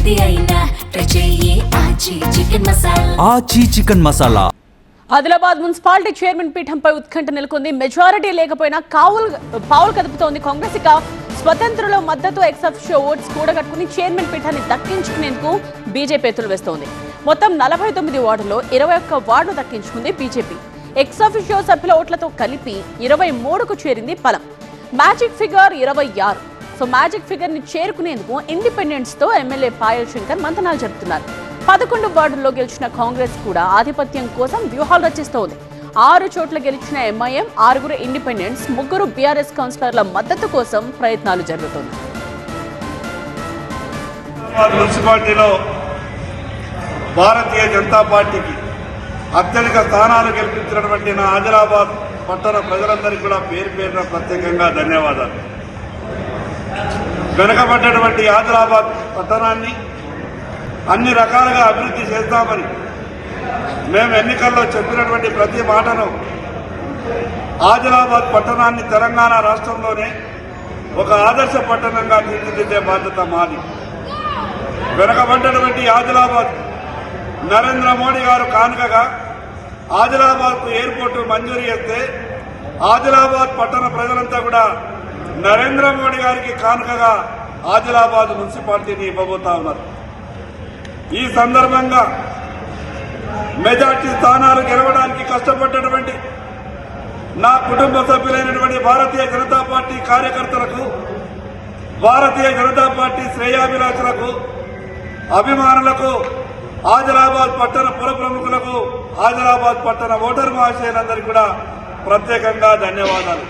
ఏది అయినా ట్రై చెయ్యి Aachi chicken masala. Adilabad municipality chairman పీఠంపై ఉత్కంఠ నెలకొంది. మెజారిటీ లేకపోయినా పావులు కదుపుతోంది కాంగ్రెస్. ఇక స్వతంత్రుల మద్దతు ఎక్సఫిషియో ఓట్స్ కూడగట్టుకుని చైర్మన్ పీఠాన్ని దక్కించుకునేందుకు బీజేపీ ఎత్తులు వేస్తోంది. మొత్తం 49 వార్డుల్లో 21 వార్డులు దక్కించుకుంది బీజేపీ. ఎక్సఫిషియో సభ్యుల ఓట్లతో కలిపి 23కు చేరింది బలం. Magic figure 26. So magic figure ని చేరుకునేందుకు ఇండిపెండెంట్స్ తో ఎమ్మెల్యే పాయల్ శంకర్ మంతనాలు జరుపుతున్నారు. 11 వార్డుల్లో గెలిచిన కాంగ్రెస్ కూడా ఆధిపత్యం కోసం వ్యూహాలు రచిస్తోంది. 6 చోట్ల గెలిచిన ఎంఐఎం, 6 ఇండిపెండెంట్స్, 3 బీఆర్ఎస్ కౌన్సిలర్ల మద్దతు కోసం ప్రయత్నాలు జరుగుతున్నాయి. మున్సిపాలిటీలో భారతీయ జనతా పార్టీకి అత్యధిక స్థానాలు గెలిపించినటువంటి నా ఆదిలాబాద్ పట్టణ ప్రజలందరికీ కూడా పేరు పేరున ప్రత్యేకంగా ధన్యవాదాలు. వెనుకబడ్డటువంటి ఆదిలాబాద్ పట్టణాన్ని అన్ని రకాలుగా అభివృద్ధి చేస్తామని మేము ఎన్నికల్లో చెప్పినటువంటి ప్రతి మాటను ఆదిలాబాద్ పట్టణాన్ని తెలంగాణ రాష్ట్రంలోనే ఒక ఆదర్శ పట్టణంగా తీర్చిదిద్దే బాధ్యత మాది. వెనుకబడ్డటువంటి ఆదిలాబాద్ నరేంద్ర మోడీ గారు కానుకగా ఆదిలాబాద్కు ఎయిర్పోర్టు మంజూరు చేస్తే ఆదిలాబాద్ పట్టణ ప్రజలంతా కూడా నరేంద్ర మోడీ గారికి కానుకగా ఆదిలాబాద్ మున్సిపాలిటీని ఇవ్వబోతా ఉన్నారు. ఈ సందర్భంగా మెజార్టీ స్థానాలు గెలవడానికి కష్టపడ్డటువంటి నా కుటుంబ సభ్యులైనటువంటి భారతీయ జనతా పార్టీ కార్యకర్తలకు, భారతీయ జనతా పార్టీ శ్రేయాభిలాషులకు, అభిమానులకు, ఆదిలాబాద్ పట్టణ పుర ప్రముఖులకు, ఆదిలాబాద్ పట్టణ ఓటర్ మహాశయులందరికీ కూడా ప్రత్యేకంగా ధన్యవాదాలు.